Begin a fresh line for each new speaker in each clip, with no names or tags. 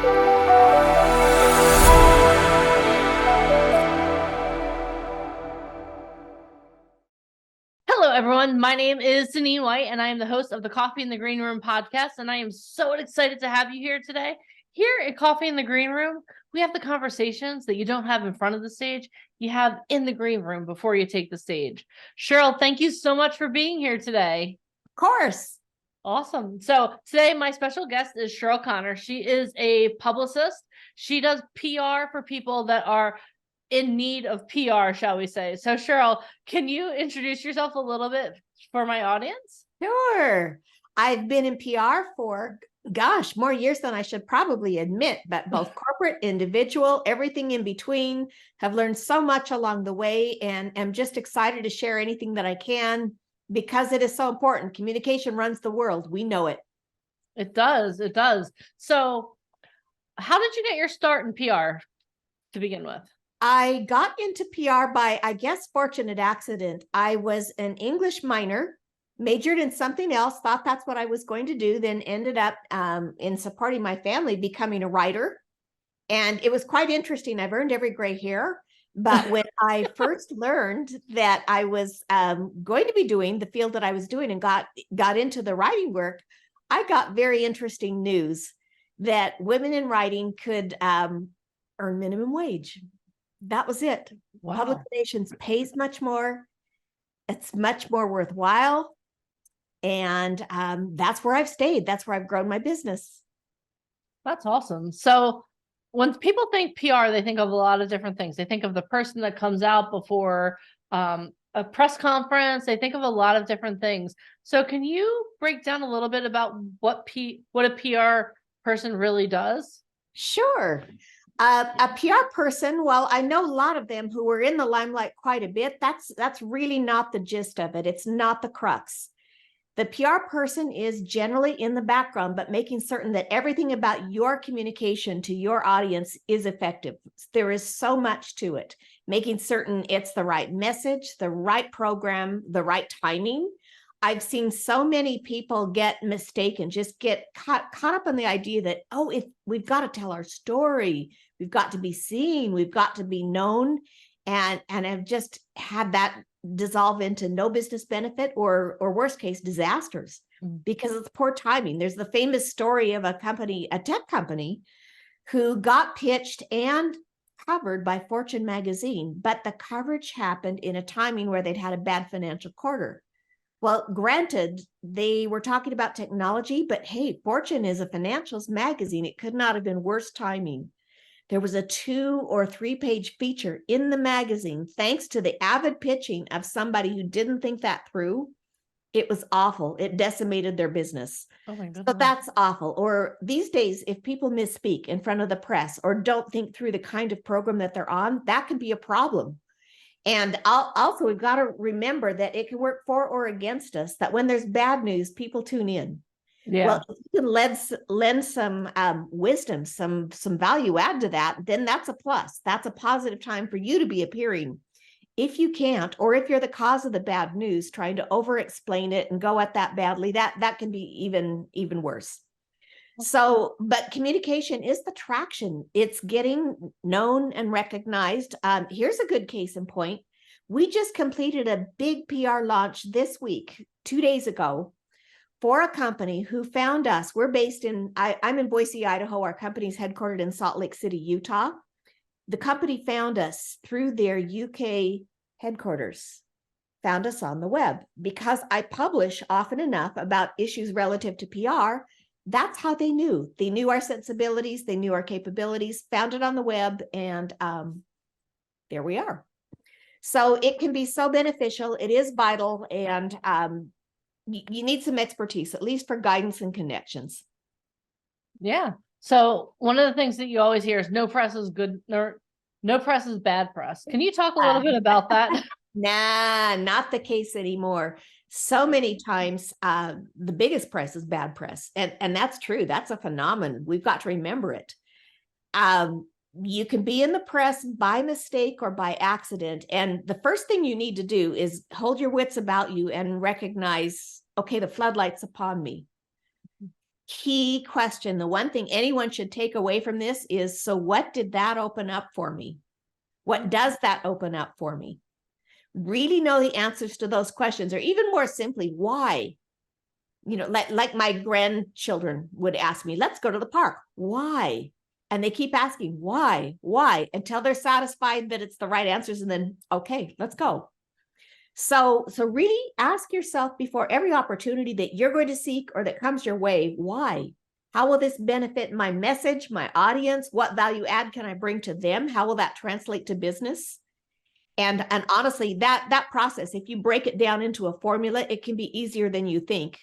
Hello, everyone. My name is Deneen White, and I am the host of the Coffee in the Greenroom podcast, and I am so excited to have you here today. Here at Coffee in the Greenroom, we have the conversations that you don't have in front of the stage, you have in the green room before you take the stage. Cheryl, thank you so much for being here today.
Of course.
Awesome. So today, my special guest is Cheryl Conner. She is a publicist. She does PR for people that are in need of PR, shall we say. So Cheryl, can you introduce yourself a little bit for my audience?
Sure. I've been in PR for, more years than I should probably admit, but both corporate, individual, everything in between. Have learned so much along the way and am just excited to share anything that I can because it is so important. Communication runs the world. We know it.
It does. It does. So how did you get your start in PR to begin with?
I got into PR by, I guess, fortunate accident. I was an English minor, majored in something else, thought that's what I was going to do, then ended up in supporting my family, becoming a writer. And it was quite interesting. I've earned every gray hair. But when I first learned that I was going to be doing the field that I was doing and got into the writing work, I got very interesting news that women in writing could earn minimum wage. That was it.
Wow.
Public relations pays much more. It's much more worthwhile. And that's where I've stayed. That's where I've grown my business.
That's awesome. So when people think PR, they think of a lot of different things. They think of the person that comes out before a press conference. They think of a lot of different things. So can you break down a little bit about what a PR person really does?
Sure. A PR person, well, I know a lot of them who were in the limelight quite a bit. That's really not the gist of it. It's not the crux. The PR person is generally in the background, but making certain that everything about your communication to your audience is effective. There is so much to it. Making certain it's the right message, the right program, the right timing. I've seen so many people get mistaken, just get caught up in the idea that, if we've got to tell our story, we've got to be seen, we've got to be known, and have just had that dissolve into no business benefit or worst case disasters because it's poor timing. There's the famous story of a tech company, who got pitched and covered by Fortune magazine, but the coverage happened in a timing where they'd had a bad financial quarter. Well, granted, they were talking about technology, but hey, Fortune is a financials magazine. It could not have been worse timing. There was a 2 or 3 page feature in the magazine, thanks to the avid pitching of somebody who didn't think that through. It was awful. It decimated their business.
Oh my goodness.
So that's awful. Or these days, if people misspeak in front of the press or don't think through the kind of program that they're on, that can be a problem. And also, we've got to remember that it can work for or against us, that when there's bad news, people tune in.
Yeah.
Well, if you can lend some wisdom, some value add to that, then that's a plus. That's a positive time for you to be appearing. If you can't, or if you're the cause of the bad news, trying to over-explain it and go at that badly, that can be even worse. So, but communication is the traction. It's getting known and recognized. Here's a good case in point. We just completed a big PR launch this week, 2 days ago, for a company who found us. We're based I'm in Boise, Idaho. Our company's headquartered in Salt Lake City, Utah. The company found us through their UK headquarters, found us on the web because I publish often enough about issues relative to PR. That's how they knew. They knew our sensibilities. They knew our capabilities, found it on the web, and there we are. So it can be so beneficial. It is vital, and you need some expertise, at least for guidance and connections.
Yeah. So one of the things that you always hear is no press is good, no press is bad press. Can you talk a little bit about that?
Nah, not the case anymore. So many times, the biggest press is bad press. And that's true. That's a phenomenon. We've got to remember it. You can be in the press by mistake or by accident. And the first thing you need to do is hold your wits about you and recognize, okay, the floodlight's upon me. key question. The one thing anyone should take away from this is, so what did that open up for me? What does that open up for me? Really know the answers to those questions, or even more simply, why? Like my grandchildren would ask me, let's go to the park. Why? And they keep asking, why, until they're satisfied that it's the right answers. And then, okay, let's go. So really ask yourself before every opportunity that you're going to seek or that comes your way, why? How will this benefit my message, my audience? What value add can I bring to them? How will that translate to business? And honestly, that process, if you break it down into a formula, it can be easier than you think.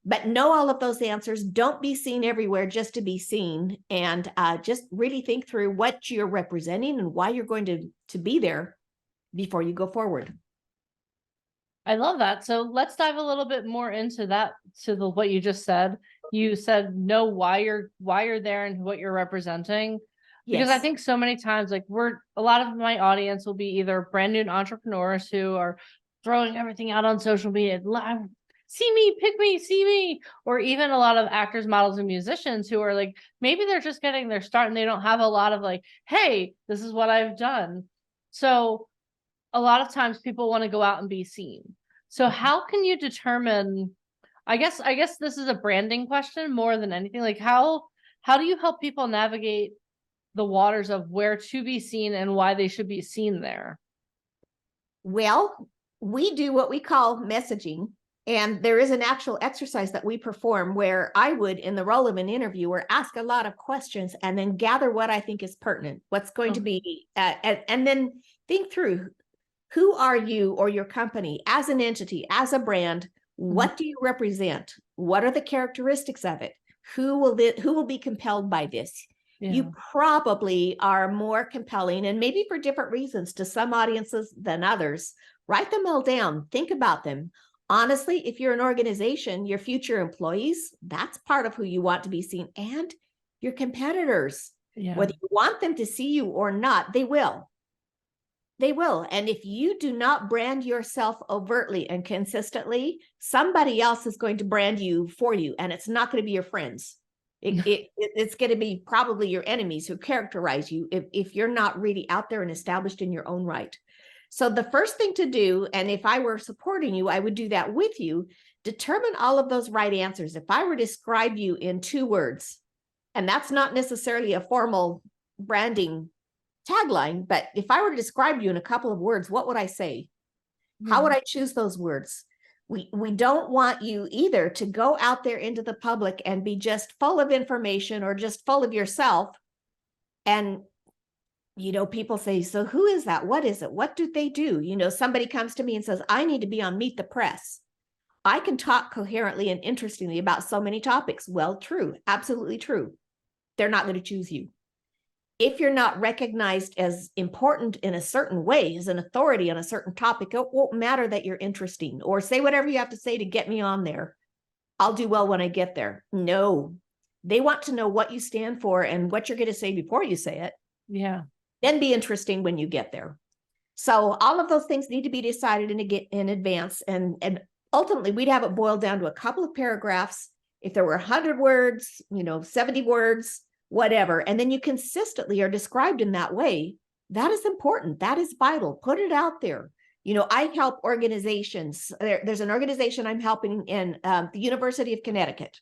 But know all of those answers. Don't be seen everywhere just to be seen. And just really think through what you're representing and why you're going to be there before you go forward.
I love that. So let's dive a little bit more into that, what you just said. You said know why you're there and what you're representing. Because I think so many times, like a lot of my audience will be either brand new entrepreneurs who are throwing everything out on social media. See me, pick me, see me. Or even a lot of actors, models, and musicians who are like, maybe they're just getting their start and they don't have a lot of like, hey, this is what I've done. So a lot of times people want to go out and be seen. So how can you determine, I guess this is a branding question more than anything. Like how do you help people navigate the waters of where to be seen and why they should be seen there?
Well, we do what we call messaging. And there is an actual exercise that we perform where I would, in the role of an interviewer, ask a lot of questions and then gather what I think is pertinent, what's going to be, and then think through, who are you or your company as an entity, as a brand? What do you represent? What are the characteristics of it? Who will be compelled by this? Yeah. You probably are more compelling, and maybe for different reasons, to some audiences than others. Write them all down. Think about them. Honestly, if you're an organization, your future employees, that's part of who you want to be seen, and your competitors. Yeah. Whether you want them to see you or not, they will. They will. And if you do not brand yourself overtly and consistently, somebody else is going to brand you for you, and it's not going to be your friends. It's going to be probably your enemies who characterize you if you're not really out there and established in your own right. So the first thing to do, and if I were supporting you, I would do that with you, determine all of those right answers. If I were to describe you in 2 words, and that's not necessarily a formal branding tagline, but if I were to describe you in a couple of words, what would I say? How would I choose those words? We don't want you either to go out there into the public and be just full of information or just full of yourself. And people say, so who is that? What is it? What do they do? Somebody comes to me and says, I need to be on Meet the Press. I can talk coherently and interestingly about so many topics. Well, true. Absolutely true. They're not going to choose you. If you're not recognized as important in a certain way, as an authority on a certain topic, it won't matter that you're interesting, or say whatever you have to say to get me on there. I'll do well when I get there. No, they want to know what you stand for and what you're going to say before you say it. Yeah. Then be interesting when you get there. So all of those things need to be decided in advance. And ultimately, we'd have it boiled down to a couple of paragraphs. If there were 100 words, 70 words, whatever, and then you consistently are described in that way, that is important. That is vital. Put it out there. I help organizations. There's an organization I'm helping in the University of Connecticut.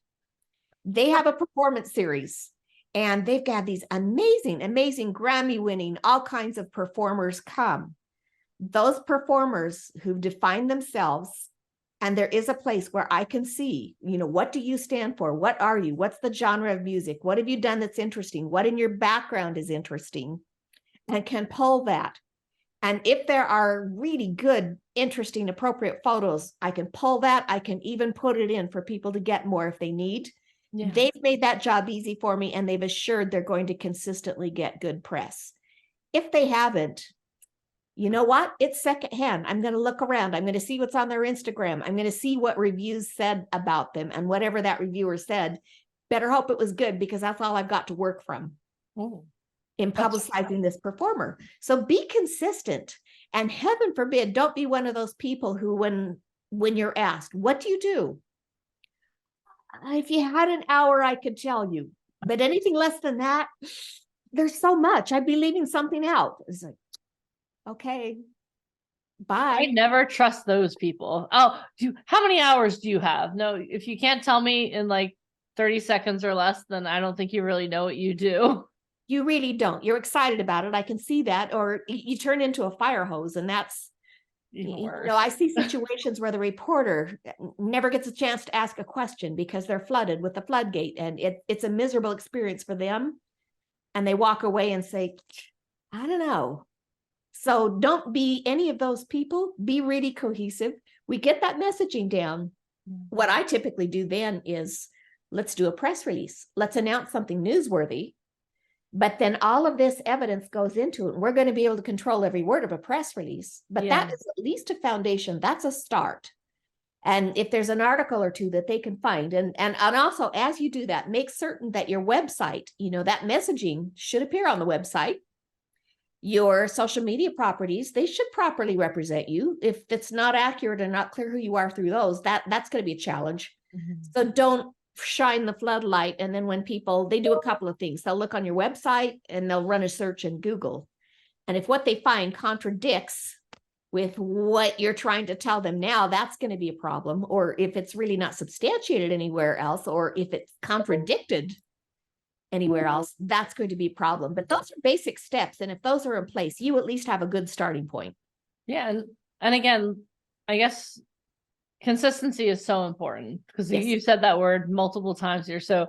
They have a performance series, and they've got these amazing, amazing Grammy-winning, all kinds of performers come. Those performers who've defined themselves, and there is a place where I can see, what do you stand for? What are you? What's the genre of music? What have you done that's interesting? What in your background is interesting? And can pull that. And if there are really good, interesting, appropriate photos, I can pull that. I can even put it in for people to get more if they need. Yeah. They've made that job easy for me, and they've assured they're going to consistently get good press. If they haven't, you know what? It's secondhand. I'm going to look around. I'm going to see what's on their Instagram. I'm going to see what reviews said about them, and whatever that reviewer said, better hope it was good, because that's all I've got to work from in publicizing this performer. So be consistent, and heaven forbid, don't be one of those people who, when you're asked, what do you do? if you had an hour, I could tell you, but anything less than that, there's so much. I'd be leaving something out. It's like, okay, bye.
I never trust those people. Oh, how many hours do you have? No, if you can't tell me in like 30 seconds or less, then I don't think you really know what you do.
You really don't. You're excited about it. I can see that. Or you turn into a fire hose, and that's,
Even worse.
I see situations where the reporter never gets a chance to ask a question because they're flooded with the floodgate, and it's a miserable experience for them. And they walk away and say, I don't know. So don't be any of those people. Be really cohesive. We get that messaging down. What I typically do then is, let's do a press release. Let's announce something newsworthy. But then all of this evidence goes into it. We're going to be able to control every word of a press release. But that is at least a foundation. That's a start. And if there's an article or two that they can find, and also as you do that, make certain that your website, that messaging should appear on the website. Your social media properties, they should properly represent you. If it's not accurate and not clear who you are through those, that's going to be a challenge. So don't shine the floodlight. And then when people, they do a couple of things. They'll look on your website and they'll run a search in Google. And if what they find contradicts with what you're trying to tell them now, that's going to be a problem. Or if it's really not substantiated anywhere else, or if it's contradicted anywhere else, that's going to be a problem. But those are basic steps. And if those are in place, you at least have a good starting point.
Yeah. And again, I guess consistency is so important, because you've said that word multiple times here. So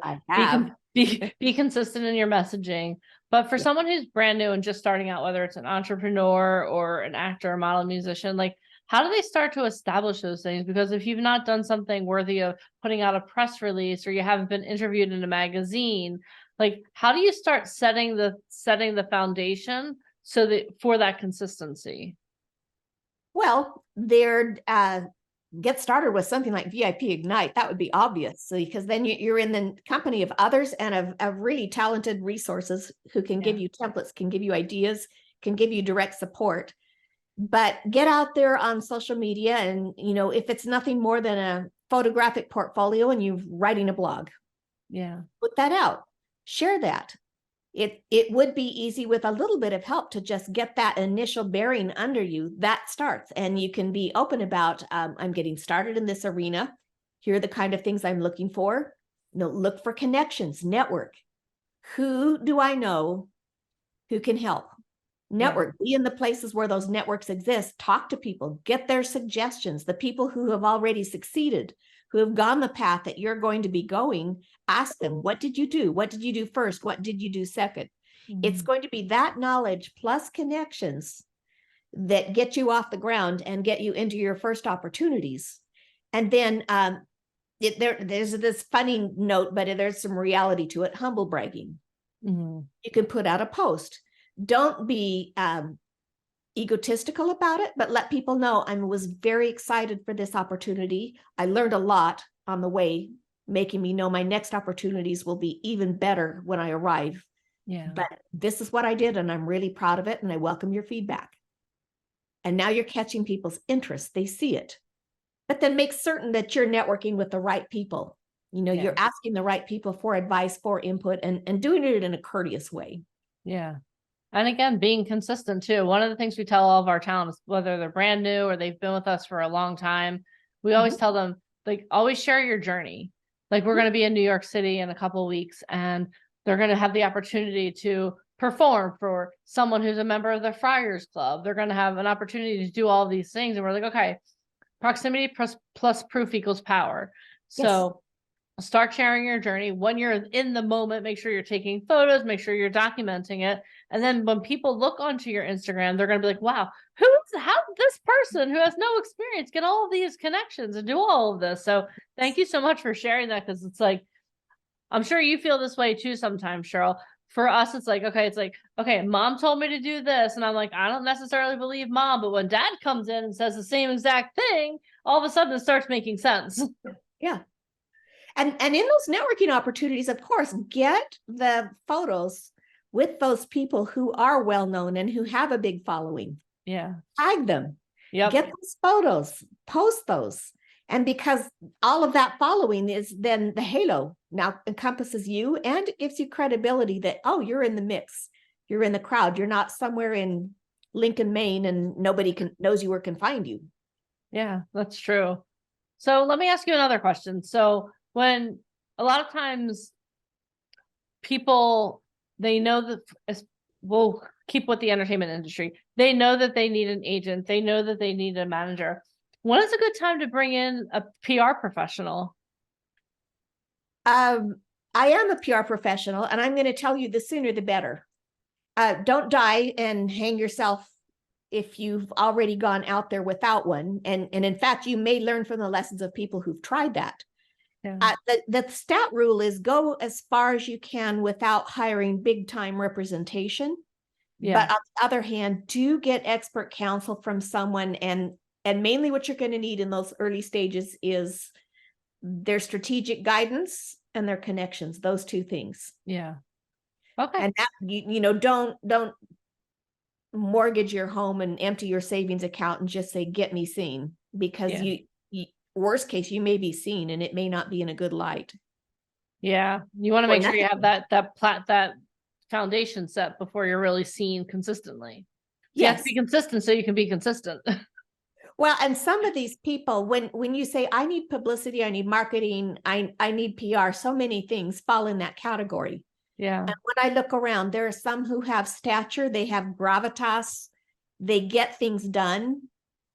be consistent in your messaging. But for someone who's brand new and just starting out, whether it's an entrepreneur or an actor, or model, musician, like, how do they start to establish those things? Because if you've not done something worthy of putting out a press release, or you haven't been interviewed in a magazine, like, how do you start setting the foundation so that for that consistency?
Well, get started with something like VIP Ignite. That would be obvious, because then you're in the company of others and of really talented resources who can give you templates, can give you ideas, can give you direct support. But get out there on social media, and if it's nothing more than a photographic portfolio and you're writing a blog, put that out, share that. It would be easy with a little bit of help to just get that initial bearing under you. That starts, and you can be open about, I'm getting started in this arena. Here are the kind of things I'm looking for. Look for connections, network. Who do I know who can help? Network, be in the places where those networks exist. Talk to people, get their suggestions. The people who have already succeeded, who have gone the path that you're going to be going, ask them, what did you do? What did you do first? What did you do second? It's going to be that knowledge plus connections that get you off the ground and get you into your first opportunities. And then there's this funny note, but there's some reality to it. Humble bragging. You can put out a post. Don't be egotistical about it, but let people know I was very excited for this opportunity. I learned a lot on the way, making me know my next opportunities will be even better when I arrive. But this is what I did, and I'm really proud of it, and I welcome your feedback. And now you're catching people's interest. They see it. But then make certain that you're networking with the right people. You're asking the right people for advice, for input, and doing it in a courteous way.
And again, being consistent too. One of the things we tell all of our talents, whether they're brand new or they've been with us for a long time, we always tell them, like, always share your journey. Like, we're going to be in New York City in a couple of weeks, and they're going to have the opportunity to perform for someone who's a member of the Friars Club. They're going to have an opportunity to do all of these things. And we're like, okay, proximity plus proof equals power. So start sharing your journey. When you're in the moment, make sure you're taking photos, make sure you're documenting it. And then when people look onto your Instagram, they're going to be like, wow, how did this person who has no experience get all of these connections and do all of this? So thank you so much for sharing that, because it's like, I'm sure you feel this way too sometimes, Cheryl. For us, it's like, okay, mom told me to do this. And I'm like, I don't necessarily believe mom. But when dad comes in and says the same exact thing, all of a sudden it starts making sense.
And in those networking opportunities, of course, get the photos with those people who are well-known and who have a big following. Tag them. Get those photos, post those. And because all of that following is then the halo now encompasses you, and it gives you credibility that, oh, you're in the mix, you're in the crowd, you're not somewhere in Lincoln, Maine, and nobody knows you or can find you.
Yeah, that's true. So let me ask you another question. So when a lot of times people, they know that, we'll keep with the entertainment industry, they know that they need an agent, they know that they need a manager. When is a good time to bring in a PR professional?
I am a PR professional, and I'm going to tell you, the sooner the better. Don't die and hang yourself if you've already gone out there without one. And in fact, you may learn from the lessons of people who've tried that.
Yeah.
The stat rule is go as far as you can without hiring big time representation.
Yeah.
But on the other hand, do get expert counsel from someone. And mainly what you're going to need in those early stages is their strategic guidance and their connections, those two things.
Yeah. Okay.
And that, you know, don't mortgage your home and empty your savings account and just say, get me seen, because you worst case, you may be seen and it may not be in a good light.
Yeah. You want to make sure you have that foundation set before you're really seen consistently. You have to be consistent so you can be consistent.
Well, and some of these people, when you say, I need publicity, I need marketing, I need PR, so many things fall in that category.
Yeah.
And when I look around, there are some who have stature, they have gravitas, they get things done,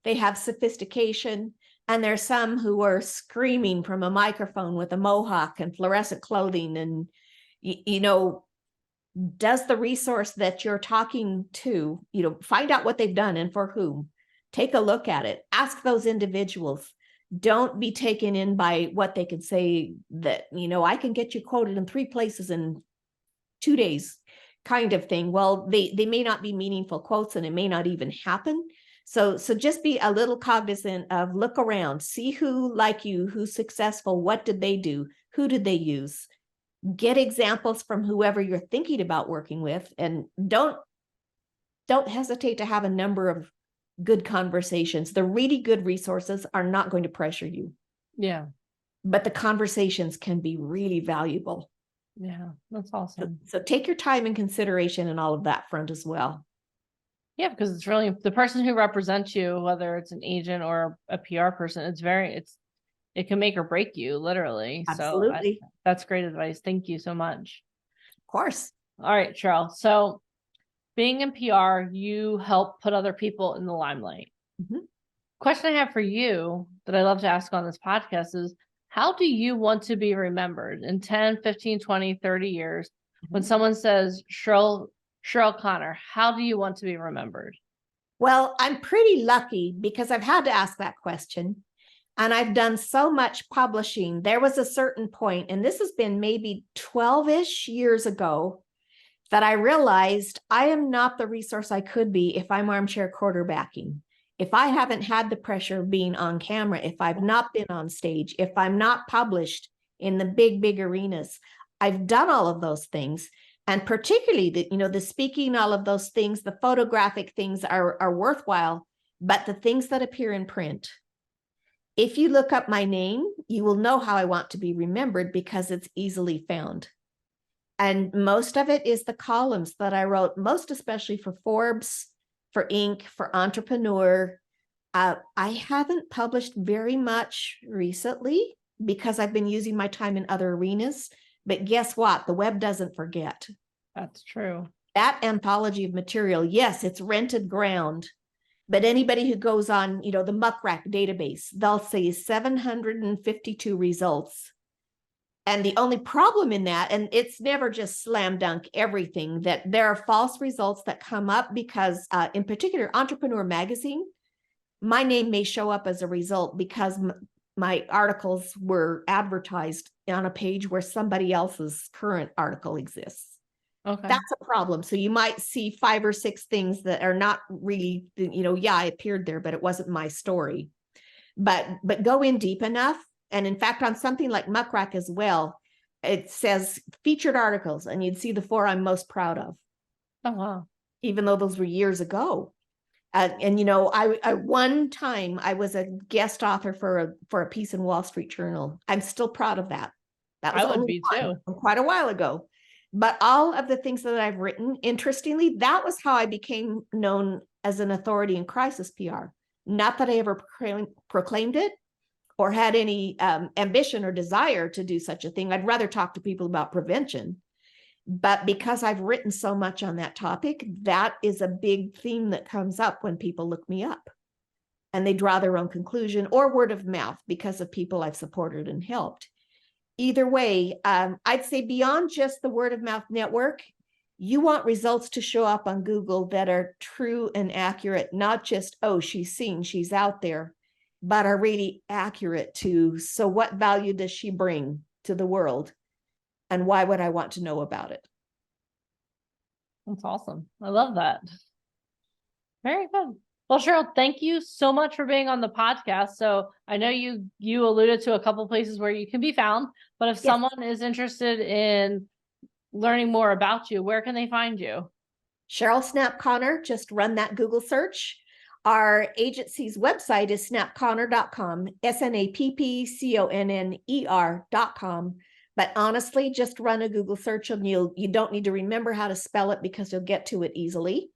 they have sophistication, and there's some who are screaming from a microphone with a mohawk and fluorescent clothing. And, you know, does the resource that you're talking to, you know, find out what they've done and for whom. Take a look at it. Ask those individuals. Don't be taken in by what they can say that, you know, I can get you quoted in 3 places in 2 days kind of thing. Well, they may not be meaningful quotes, and it may not even happen. So just be a little cognizant of, look around, see who like you, who's successful, what did they do, who did they use, get examples from whoever you're thinking about working with, and don't hesitate to have a number of good conversations. The really good resources are not going to pressure you.
Yeah.
But the conversations can be really valuable.
Yeah, that's awesome.
So take your time and consideration in all of that front as well.
Yeah, because it's really the person who represents you, whether it's an agent or a PR person, it can make or break you, literally.
Absolutely.
So that's great advice. Thank you so much.
Of course.
All right, Cheryl. So being in PR, you help put other people in the limelight.
Mm-hmm.
Question I have for you that I love to ask on this podcast is, how do you want to be remembered in 10, 15, 20, 30 years? Mm-hmm. When someone says Cheryl Conner, how do you want to be remembered?
Well, I'm pretty lucky because I've had to ask that question. And I've done so much publishing. There was a certain point, and this has been maybe 12-ish years ago, that I realized I am not the resource I could be if I'm armchair quarterbacking. If I haven't had the pressure of being on camera, if I've not been on stage, if I'm not published in the big arenas, I've done all of those things. And particularly the speaking, all of those things, the photographic things are worthwhile, but the things that appear in print, if you look up my name, you will know how I want to be remembered because it's easily found. And most of it is the columns that I wrote, most especially for Forbes, for Inc., for Entrepreneur. I haven't published very much recently because I've been using my time in other arenas. But guess what? The web doesn't forget.
That's true.
That anthology of material, yes, it's rented ground. But anybody who goes on, the Muckrack database, they'll say 752 results. And the only problem in that, and it's never just slam dunk everything, that there are false results that come up because in particular, Entrepreneur Magazine, my name may show up as a result because my articles were advertised on a page where somebody else's current article exists.
Okay.
That's a problem. So you might see 5 or 6 things that are not really, I appeared there, but it wasn't my story. But go in deep enough. And in fact, on something like Muckrack as well, it says featured articles, and you'd see the 4 I'm most proud of.
Oh, wow.
Even though those were years ago. And you know, I one time I was a guest author for a piece in Wall Street Journal. I'm still proud of that. That was
I would
only
be
one
too.
from quite a while ago. But all of the things that I've written, interestingly, that was how I became known as an authority in crisis PR. Not that I ever proclaimed it or had any ambition or desire to do such a thing. I'd rather talk to people about prevention. But because I've written so much on that topic, that is a big theme that comes up when people look me up and they draw their own conclusion, or word of mouth because of people I've supported and helped. Either way, I'd say beyond just the word of mouth network, you want results to show up on Google that are true and accurate, not just, oh, she's seen, she's out there, but are really accurate to, so what value does she bring to the world? And why would I want to know about it?
That's awesome. I love that. Very good. Well, Cheryl, thank you so much for being on the podcast. So I know you alluded to a couple places where you can be found, but if someone is interested in learning more about you, where can they find you?
Cheryl Snapp Conner, just run that Google search. Our agency's website is snappconner.com, snappconner.com. But honestly, just run a Google search and you don't need to remember how to spell it because you'll get to it easily.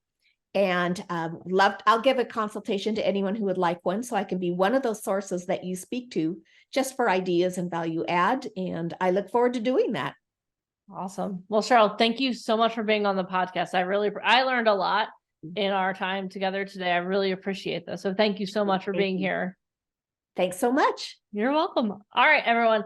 And I'll give a consultation to anyone who would like one, so I can be one of those sources that you speak to just for ideas and value add. And I look forward to doing that.
Awesome. Well, Cheryl, thank you so much for being on the podcast. I learned a lot in our time together today. I really appreciate this. So thank you so much for being here.
Thanks so much.
You're welcome. All right, everyone.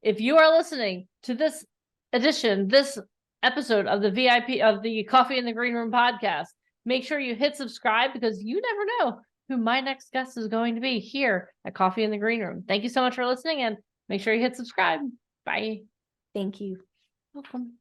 If you are listening to this episode of the VIP of the Coffee in the Green Room podcast, make sure you hit subscribe because you never know who my next guest is going to be here at Coffee in the Green Room. Thank you so much for listening and make sure you hit subscribe. Bye.
Thank you.
Welcome.